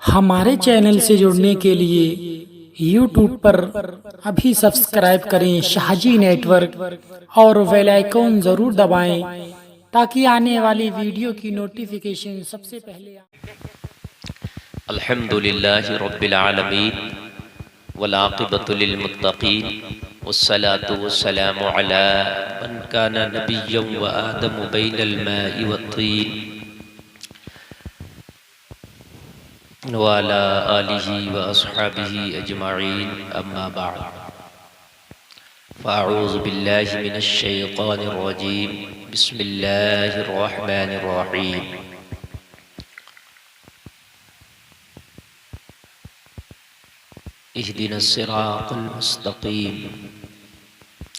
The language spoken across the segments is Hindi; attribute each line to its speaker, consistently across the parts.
Speaker 1: हमारे चैनल से जुड़ने के लिए YouTube पर अभी सब्सक्राइब करें शाहजी नेटवर्क और बेल आइकन ज़रूर दबाएं ताकि आने वाली वीडियो की नोटिफिकेशन सबसे पहले
Speaker 2: अल्हम्दुलिल्लाहि रब्बिल आलमीन वल आक़िबतु लिल मुत्तक़ीन वस्सलातु वस्सलामु अला मन काना नबिय्यन व आदमु बैनल माइ वत्तीन व अला आलिहि व अस्हाबिहि अजमईन अम्मा बअद फ़अऊज़ु बिल्लाहि मिनश शैतानिर रजीम बिस्मिल्लाहिर रहमानिर रहीम इहदिनस सिरातल मुस्तक़ीम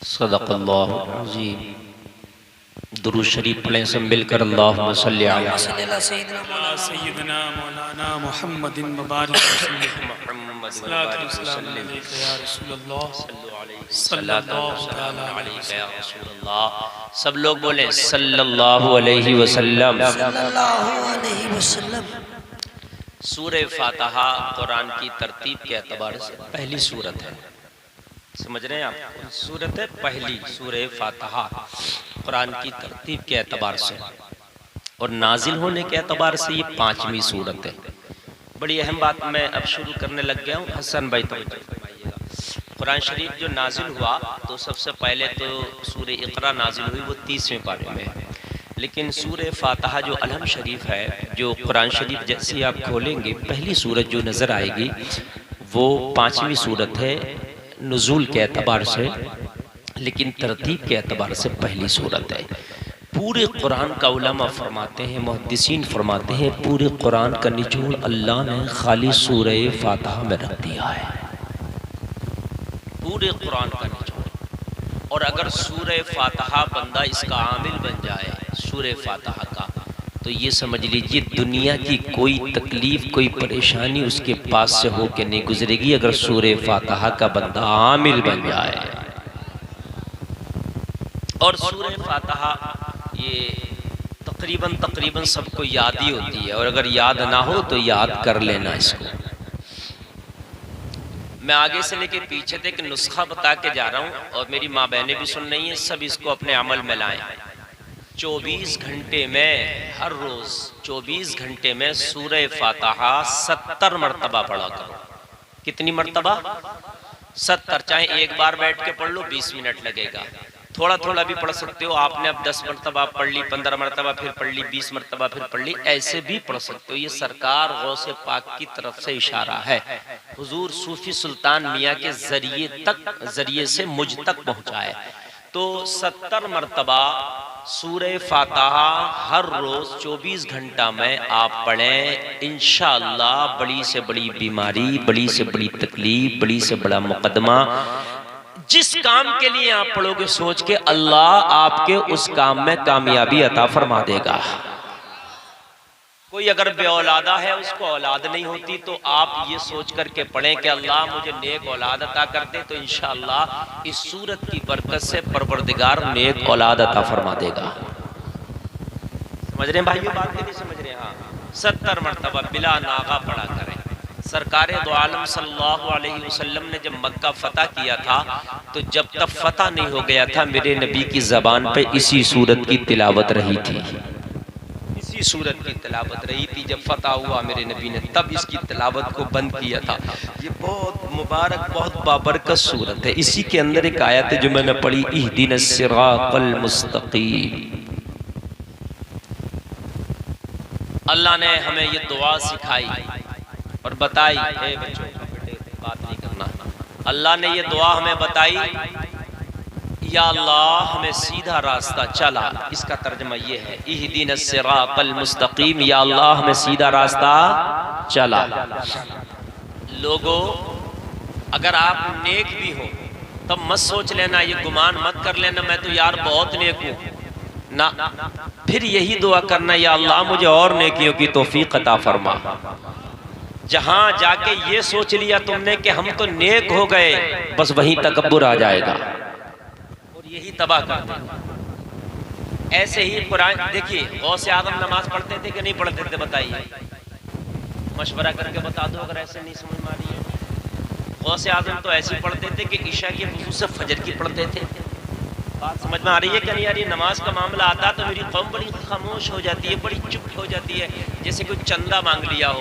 Speaker 2: सदक़ल्लाहुल अज़ीम। दुरूद शरीफ पढ़ें सब मिलकर अल्लाहुम्मा सल्लि अला
Speaker 3: सय्यिदना मौलाना मुहम्मदिन मुबारक
Speaker 2: सब लोग बोले सल्लल्लाहु अलैहि वसल्लम। सूरे फातिहा कुरान की तरतीब के एतबार से पहली सूरत है, समझ रहे हैं आप? सूरत है पहली, सूरे फातिहा कुरान की तरतीब के एतबार से, और नाजिल होने के एतबार से ये पांचवी सूरत है। बड़ी अहम बात मैं अब शुरू करने लग गया हूँ, हसन भाई तो कुरान शरीफ जो नाजिल हुआ तो सबसे पहले तो सूरे इक़रा नाजिल हुई, वो 30वें पारे में है। लेकिन सूरे फातिहा जो अलहम शरीफ है, जो कुरान शरीफ जैसे आप खोलेंगे पहली सूरत जो नज़र आएगी वो पांचवी सूरत है नुज़ूल के एतबार से, लेकिन तरतीब के एतबार से पहली सूरत है। पूरे कुरान का उलमा फरमाते हैं, मुहद्दिसीन फरमाते हैं, पूरे कुरान का निचोड़ अल्लाह ने खाली सूरे फातिहा में रख दिया है, पूरे कुरान का निचोड़। और अगर सूरे फातिहा बंदा इसका आमिल बन जाए सूरे फातिहा का, तो ये समझ लीजिए दुनिया की कोई तकलीफ कोई परेशानी उसके पास से होके नहीं गुजरेगी, अगर सूरे फातिहा का बंदा आमिल बन जाए। और सूरे फातिहा ये तकरीबन सबको याद ही होती है, और अगर याद ना हो तो याद कर लेना इसको। मैं आगे से लेके पीछे तक नुस्खा बता के जा रहा हूँ, और मेरी माँ बहनें भी सुन रही हैं, सब इसको अपने अमल में लाएं। 24 घंटे में, हर रोज 24 घंटे में सूरह फातिहा 70 मरतबा पढ़ा करो। कितनी मरतबा? 70। चाहे एक बार बैठ के पढ़ लो, 20 मिनट लगेगा। थोड़ा थोड़ा भी पढ़ सकते हो। आपने अब 10 मरतबा पढ़ ली, 15 मरतबा फिर पढ़ ली, 20 मरतबा फिर पढ़ ली, ऐसे भी पढ़ सकते हो। ये सरकार गौसे पाक की तरफ से इशारा है, हुजूर सूफी सुल्तान मियाँ के जरिए से मुझ तक पहुँचाए। तो 70 मरतबा सूरह फातिहा हर रोज 24 घंटा में आप पढ़ें, इंशाअल्लाह बड़ी से बड़ी बीमारी, बड़ी से बड़ी तकलीफ, बड़ी से बड़ा मुकदमा, जिस काम के लिए आप पढ़ोगे सोच के, अल्लाह आपके उस काम में कामयाबी अता फरमा देगा। कोई अगर बेऔलादा है, उसको औलाद नहीं होती, तो आप ये सोच करके पढ़ें कि अल्लाह मुझे नेक औलाद अता कर दे, तो इंशाअल्लाह इस सूरत की बरकत से परवरदिगार नेक औलाद अता फरमा देगा। समझ रहे हैं भाइयों बात? नहीं समझ रहे हैं? हाँ, 70 मरतबा बिला नागा पढ़ा करें। सरकारे दो आलम सल्लल्लाहु अलैहि वसल्लम ने जब मक्का फतह किया था, तो जब तक फतह नहीं हो गया था, मेरे नबी की ज़बान पे इसी सूरत की तिलावत रही थी, इसी सूरत की तिलावत रही थी। जब फतह हुआ मेरे नबी ने तब इसकी तिलावत को बंद किया था। ये बहुत मुबारक, बहुत बाबरकत सूरत है। इसी के अंदर एक आयत है जो मैंने पढ़ी, इहदिनस सिरातल मुस्तक़ीम। अल्लाह ने हमें ये दुआ सिखाई और बताई, बच्चों बात नहीं करना, अल्लाह ने ये दुआ हमें बताई, या अल्लाह हमें सीधा रास्ता चला। इसका तर्जुमा ये है, इहदिनस सिरातल मुस्तक़ीम, या अल्लाह हमें सीधा रास्ता चला। लोगों, अगर आप नेक भी हो तब मत सोच लेना, ये गुमान मत कर लेना मैं तो यार बहुत नेक हूँ ना, फिर यही दुआ करना, या अल्लाह मुझे और नेकियों की तौफीक अता फरमा। जहां जाके ये सोच लिया तुमने कि हम तो नेक हो गए, बस वहीं तकब्बुर आ जाएगा और यही तबाह कर देगा। ऐसे ही कुरान देखिए, गौसे आदम नमाज पढ़ते थे कि नहीं पढ़ते थे? बताइए। मशवरा करके बता दो अगर ऐसे नहीं समझ में आ रही है। गौसे आजम तो ऐसे पढ़ते थे कि ईशा के वजू से फजर की पढ़ते थे। बात समझ में आ रही है क्या नहीं आ रही है? नमाज का मामला आता तो मेरी कौम बड़ी खामोश हो जाती है, बड़ी चुप हो जाती है, जैसे कोई चंदा मांग लिया हो।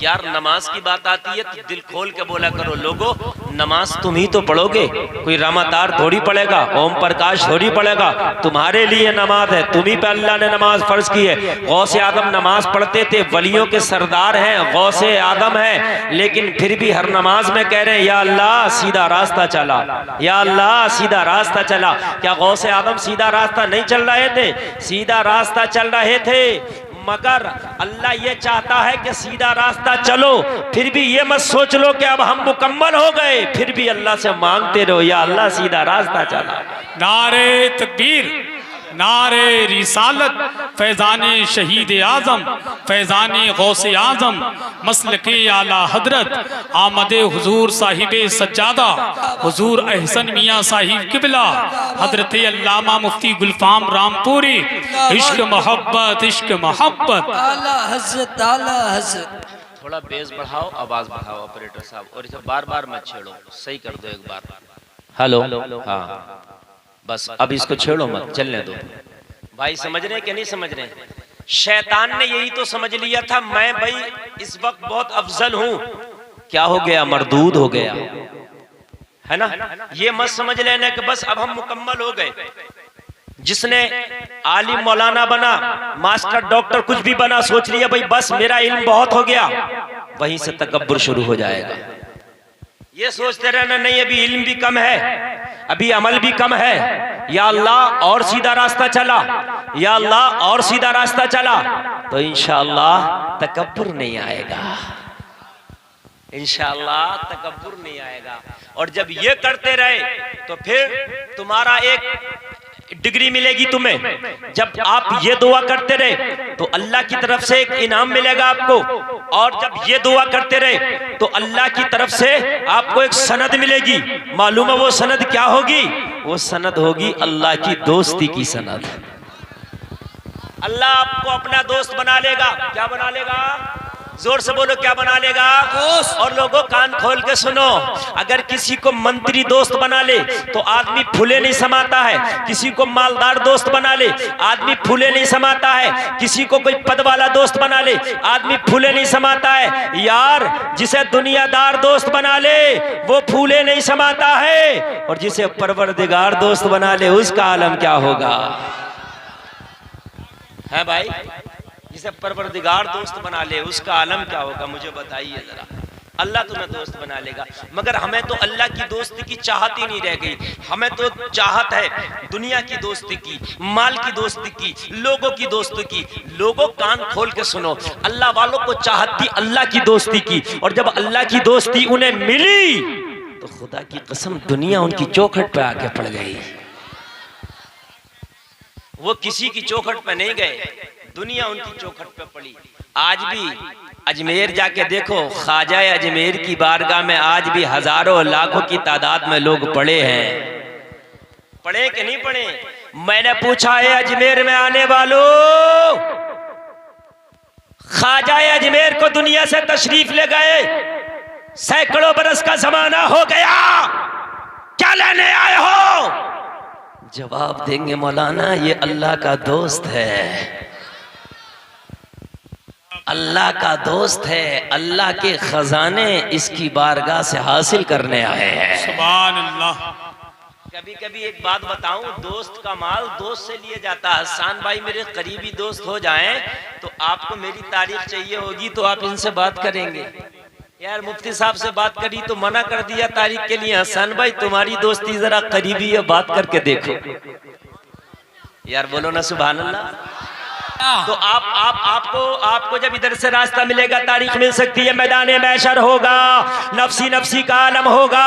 Speaker 2: यार नमाज की बात आती है तो दिल खोल के बोला करो, लोगो नमाज तुम ही तो पढ़ोगे, कोई रामातार थोड़ी पढ़ेगा, ओम प्रकाश थोड़ी पढ़ेगा, तुम्हारे लिए नमाज है, तुम्ही पे अल्लाह ने नमाज फर्ज की है। गौसे आदम नमाज पढ़ते थे, वलियों के सरदार हैं, गौसे आदम है, लेकिन फिर भी हर नमाज में कह रहे हैं या अल्लाह सीधा रास्ता चला, या अल्लाह सीधा रास्ता चला। क्या गौसे आदम सीधा रास्ता नहीं चल रहे थे? सीधा रास्ता चल रहे थे, मगर अल्लाह ये चाहता है कि सीधा रास्ता चलो, फिर भी ये मत सोच लो कि अब हम मुकम्मल हो गए, फिर भी अल्लाह से मांगते रहो या अल्लाह सीधा रास्ता चला।
Speaker 3: नारे तकबीर, नारे रिसालत, फैज़ाने शहीद आज़म, फैज़ाने गौसे आज़म, मसलके आला हजरत, आमदे हुजूर साहिब सज्जादा, हुजूर अहसन मियाँ साहिब किबला, हजरत अल्लामा मुफ्ती गुलफाम रामपुरी, इश्क मोहब्बत, इश्क मोहब्बत,
Speaker 4: आला हज़रत, आला हज़रत।
Speaker 2: थोड़ा बेस बढ़ाओ, आवाज बढ़ाओ ऑपरेटर साहब, और इसे बार बार मत छेड़ो, सही कर दो एक बार। हेलो, हाँ बस अब इसको छेड़ो मत, चलने दो। भाई समझ रहे हैं कि नहीं समझ रहे हैं? शैतान ने यही तो समझ लिया था, मैं भाई इस वक्त बहुत अफजल हूं, क्या हो गया? मरदूद हो गया, है ना? ये मत समझ लेना कि बस अब हम मुकम्मल हो गए। जिसने आलिम मौलाना बना, मास्टर डॉक्टर कुछ भी बना, सोच लिया भाई बस मेरा इल्म बहुत हो गया, वहीं से तकब्बुर शुरू हो जाएगा। ये सोचते रहना नहीं अभी इल्म भी कम है, अभी अमल भी कम है, या अल्लाह और सीधा रास्ता चला, या अल्लाह और सीधा रास्ता चला, तो इंशाअल्लाह तकब्बुर नहीं आएगा, इंशाअल्लाह तकब्बुर नहीं आएगा। और जब ये करते रहे तो फिर तुम्हारा एक डिग्री मिलेगी तुम्हें। जब आप ये दुआ करते रहे तो अल्लाह की तरफ से एक इनाम मिलेगा आपको, और जब ये दुआ करते रहे तो अल्लाह की तरफ से आपको एक सनद मिलेगी। मालूम है वो सनद क्या होगी? वो सनद होगी अल्लाह की दोस्ती की सनद। अल्लाह आपको अपना दोस्त बना लेगा। क्या बना लेगा? जोर से बोलो, क्या बना लेगा? और लोगों कान खोल के सुनो, अगर किसी को मंत्री दोस्त बना ले तो आदमी फूले नहीं समाता है, किसी को मालदार दोस्त बना ले आदमी फूले नहीं समाता है, किसी को कोई पद वाला दोस्त बना ले आदमी फूले नहीं समाता है। यार जिसे दुनियादार दोस्त बना ले वो फूले नहीं समाता है, और जिसे परवरदिगार दोस्त बना ले उसका आलम क्या होगा? है भाई, जिसे परवरदिगार दोस्त बना ले उसका आलम क्या होगा? मुझे बताइए जरा। अल्लाह तुम्हें दोस्त बना लेगा, मगर हमें तो अल्लाह की दोस्ती की चाहत ही नहीं रह गई। हमें तो चाहत है दुनिया की दोस्ती की, माल की दोस्ती की, लोगों की दोस्ती की। लोगों कान खोल के सुनो, अल्लाह वालों को चाहत थी अल्लाह की दोस्ती की, और जब अल्लाह की दोस्ती उन्हें मिली तो खुदा की कसम दुनिया उनकी चौखट पे आके पड़ गई। वो किसी की चौखट पे नहीं गए, दुनिया उनकी चौखट पे पड़ी। आज भी अजमेर जाके देखो, ख्वाजा अजमेर की बारगाह में आज भी हजारों लाखों की तादाद में लोग पड़े हैं। पढ़े कि नहीं पढ़े? मैंने पूछा है अजमेर में आने वालों, ख्वाजा अजमेर को दुनिया से तशरीफ ले गए, सैकड़ों बरस का जमाना हो गया, क्या लेने आए हो? जवाब देंगे मौलाना ये अल्लाह का दोस्त है, अल्लाह का दोस्त है, अल्लाह के खजाने इसकी बारगाह से हासिल करने आए हैं।
Speaker 3: सुभान अल्लाह।
Speaker 2: कभी कभी एक बात बताऊं, दोस्त का माल दोस्त से लिए जाता है। हसन भाई मेरे करीबी दोस्त हो जाएं तो आपको मेरी तारीख चाहिए होगी तो आप इनसे बात करेंगे। यार मुफ्ती साहब से बात करी तो मना कर दिया तारीख के लिए। हसन भाई तुम्हारी दोस्ती जरा करीबी है, बात करके देखो। यार बोलो ना सुभान अल्लाह। तो आपको जब इधर से रास्ता मिलेगा तारीख मिल सकती है। मैदान महशर होगा, नफसी नफसी का आलम होगा,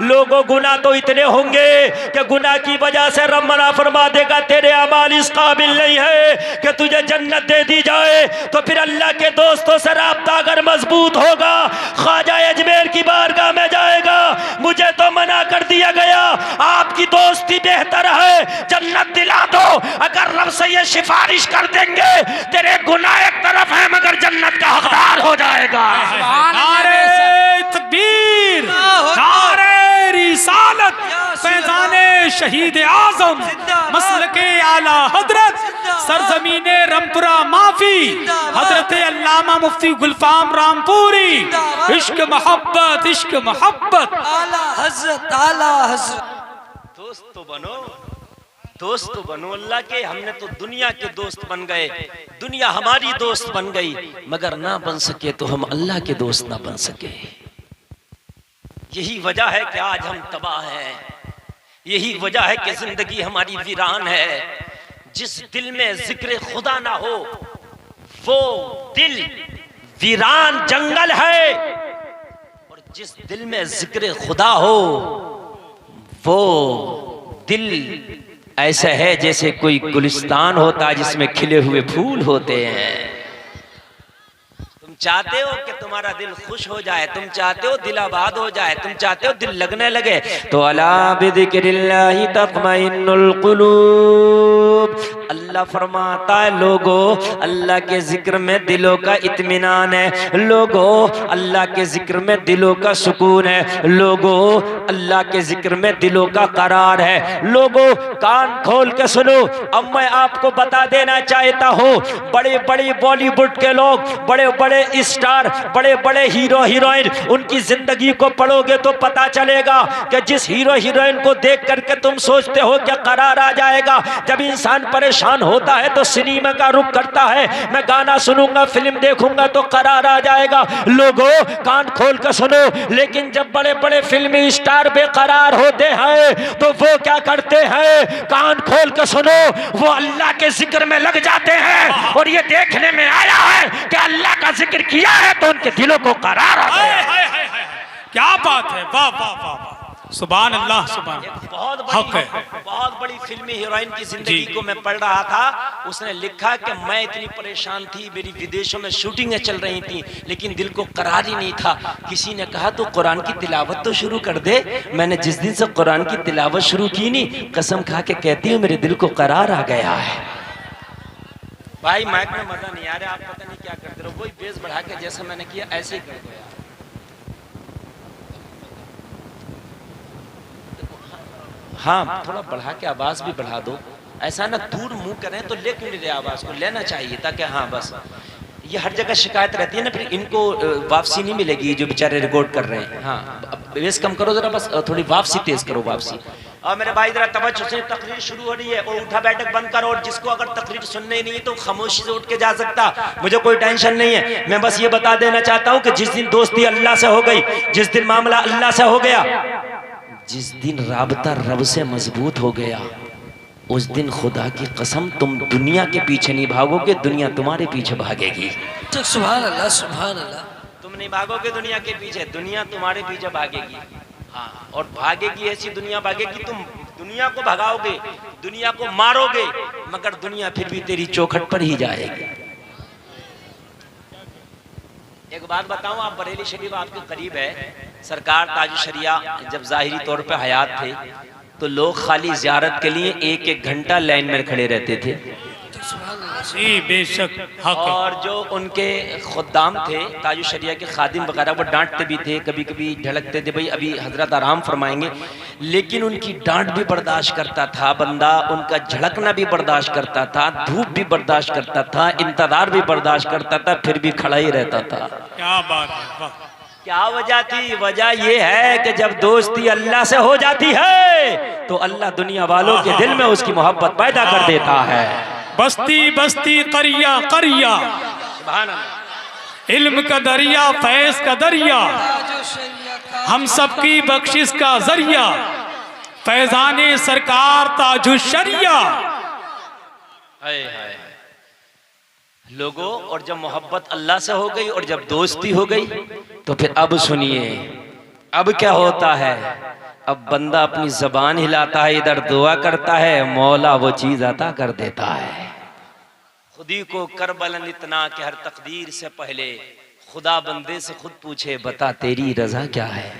Speaker 2: लोगों गुनाह तो इतने होंगे कि गुनाह की वजह से रब मना फरमा देगा तेरे अमाल इस काबिल नहीं है कि तुझे जन्नत दे दी जाए। तो फिर अल्लाह के दोस्तों से राब्ता अगर मजबूत होगा, ख्वाजा अजमेर की बारगाह में जाएगा। मुझे तो मना कर दिया गया, आप की दोस्ती बेहतर है, जन्नत दिला दो। अगर रब से ये सिफारिश कर देंगे, तेरे गुनाह एक तरफ है मगर जन्नत का हकदार हो जाएगा।
Speaker 3: नारे तकबीर, नारे रिसालत, फैज़ाने शहीद आज़म, मसलके आला हजरत, सरजमीने रमपुरा माफी, हजरत अल्लामा मुफ्ती गुलफाम रामपुरी। इश्क मोहब्बत, इश्क मोहब्बत।
Speaker 4: आला हजरत, आला हजरत।
Speaker 2: दोस्त तो बनो, दोस्त तो बनो अल्लाह के। हमने तो दुनिया के दोस्त बन गए, दुनिया हमारी दोस्त बन गई, मगर ना बन सके तो हम अल्लाह के दोस्त ना बन सके। यही वजह है कि आज हम तबाह हैं, यही वजह है कि जिंदगी हमारी वीरान है। जिस दिल में जिक्र खुदा ना हो वो दिल वीरान जंगल है, और जिस दिल में जिक्र खुदा हो वो दिल ऐसा है जैसे कोई गुलिस्तान होता है जिसमें खिले हुए फूल होते हैं। तुम चाहते हो कि तुम्हारा दिल खुश हो जाए, तुम चाहते हो दिल आबाद हो जाए, तुम चाहते हो दिल लगने लगे, तो अला बिज़िक्रिल्लाहि तत्मइन्नुल कुलूब। अल्लाह फरमाता है लोगों, अल्लाह के जिक्र में दिलों का इत्मीनान है। लोगों, अल्लाह के जिक्र में दिलों का सुकून है। लोगों, अल्लाह के जिक्र में दिलों का करार है। लोगों, कान खोल के सुनो। अब मैं आपको बता देना चाहता हूँ, बड़े बड़े बॉलीवुड के लोग, बड़े बड़े स्टार, बड़े बड़े हीरो हीरोइन, उनकी जिंदगी को पढ़ोगे तो पता चलेगा कि जिस हीरो हीरोइन को देख करके तुम सोचते हो कि करार आ जाएगा, जब इंसान परेशान होता है तो सिनेमा का रुख करता है। मैं गाना सुनूंगा, फिल्म देखूंगा तो करार आ जाएगा। लोगों, कान खोल कर सुनो। लेकिन जब बड़े बड़े फिल्मी स्टार बेकरार होते हैं तो वो क्या करते हैं? कान खोल कर सुनो, वो अल्लाह के जिक्र में लग जाते हैं। और ये देखने में आया है कि अल्लाह का जिक्र किया है तो उनके दिलों को करार आ गया।
Speaker 3: क्या बात है, वाह वाह वाह, सुभान अल्लाह, सुभान।
Speaker 2: बहुत बड़ी फिल्मी हीरोइन की जिंदगी को मैं पढ़ रहा था। उसने लिखा कि मैं इतनी परेशान थी, मेरी विदेशों में शूटिंगें चल रही थी, लेकिन दिल को करार ही नहीं था। किसी ने कहा तो कुरान की तिलावत तो शुरू कर दे। मैंने जिस दिन से कुरान की तिलावत शुरू की नहीं, कसम खा के कहती हूँ मेरे दिल को करार आ गया है। भाई माइक में मजा नहीं आ रहा, आप पता नहीं क्या करते रहो। वही बेस बढ़ा के जैसा मैंने किया ऐसे ही कर दो यार। हाँ, थोड़ा बढ़ा के आवाज भी बढ़ा दो। ऐसा ना दूर मुंह करें तो ले क्यों नहीं रहे, आवाज को लेना चाहिए ताकि हाँ बस। ये हर जगह शिकायत रहती है ना, फिर इनको वापसी नहीं मिलेगी जो बेचारे रिकॉर्ड कर रहे हैं। हाँ, बेस कम करो जरा, बस थोड़ी वापसी तेज करो, वापसी। और मेरे भाई जरा तवज्जो से, तकरीर शुरू हो रही है और उठा बैठक बंद करो। और जिसको अगर तकरीर सुननी ही नहीं है तो खामोशी से उठ के जा सकता, मुझे कोई टेंशन नहीं है। मैं बस ये बता देना चाहता हूँ कि जिस दिन दोस्ती अल्लाह से हो गई, जिस दिन मामला अल्लाह से हो गया, जिस दिन राबता रब से मजबूत हो गया, उस दिन खुदा की कसम तुम दुनिया के पीछे नहीं भागोगे, दुनिया तुम्हारे पीछे भागेगी।
Speaker 4: सुभान अल्लाह, सुभान अल्लाह।
Speaker 2: तुम नहीं भागोगे दुनिया के पीछे, दुनिया तुम्हारे पीछे भागेगी। हाँ, और भागेगी ऐसी दुनिया भागेगी, तुम दुनिया को भगाओगे, दुनिया को मारोगे, मगर दुनिया फिर भी तेरी चौखट पर ही जाएगी। एक बात बताऊं, आप बरेली शरीफ आपके करीब है। सरकार ताज शरिया जब जाहिरी तौर पे हयात थे तो लोग खाली जियारत के लिए एक एक घंटा लाइन में खड़े रहते थे।
Speaker 3: जी बेशक हक।
Speaker 2: और जो उनके खुद्दाम थे, ताज शरिया के खादिम वगैरह, वो डांटते भी थे, कभी कभी ढड़कते थे, भाई अभी हजरत आराम फरमाएंगे। लेकिन उनकी डांट भी बर्दाश्त करता था बंदा, उनका झड़कना भी बर्दाश्त करता था, धूप भी बर्दाश्त करता था, इंतजार भी बर्दाश्त करता था, फिर भी खड़ा ही रहता था।
Speaker 3: क्या बात है, वाह।
Speaker 2: क्या वजह थी? वजह यह है कि जब दोस्ती अल्लाह से हो जाती है तो अल्लाह दुनिया वालों के दिल में उसकी मोहब्बत पैदा कर देता है।
Speaker 3: बस्ती बस्ती करिया करिया, इल्म का दरिया, फैज का दरिया, हम सबकी बख्शिश का जरिया, फैजाने सरकार ताजुशरिया।
Speaker 2: लोगों, और जब मोहब्बत अल्लाह से हो गई और जब दोस्ती हो गई तो फिर अब सुनिए, अब क्या होता है? अब बंदा अपनी जबान हिलाता है, इधर दुआ करता है, मौला वो चीज अता कर देता है। खुदी को कर बुलंद इतना कि हर तकदीर से पहले खुदा बंदे से खुद पूछे, बता तेरी रजा क्या है।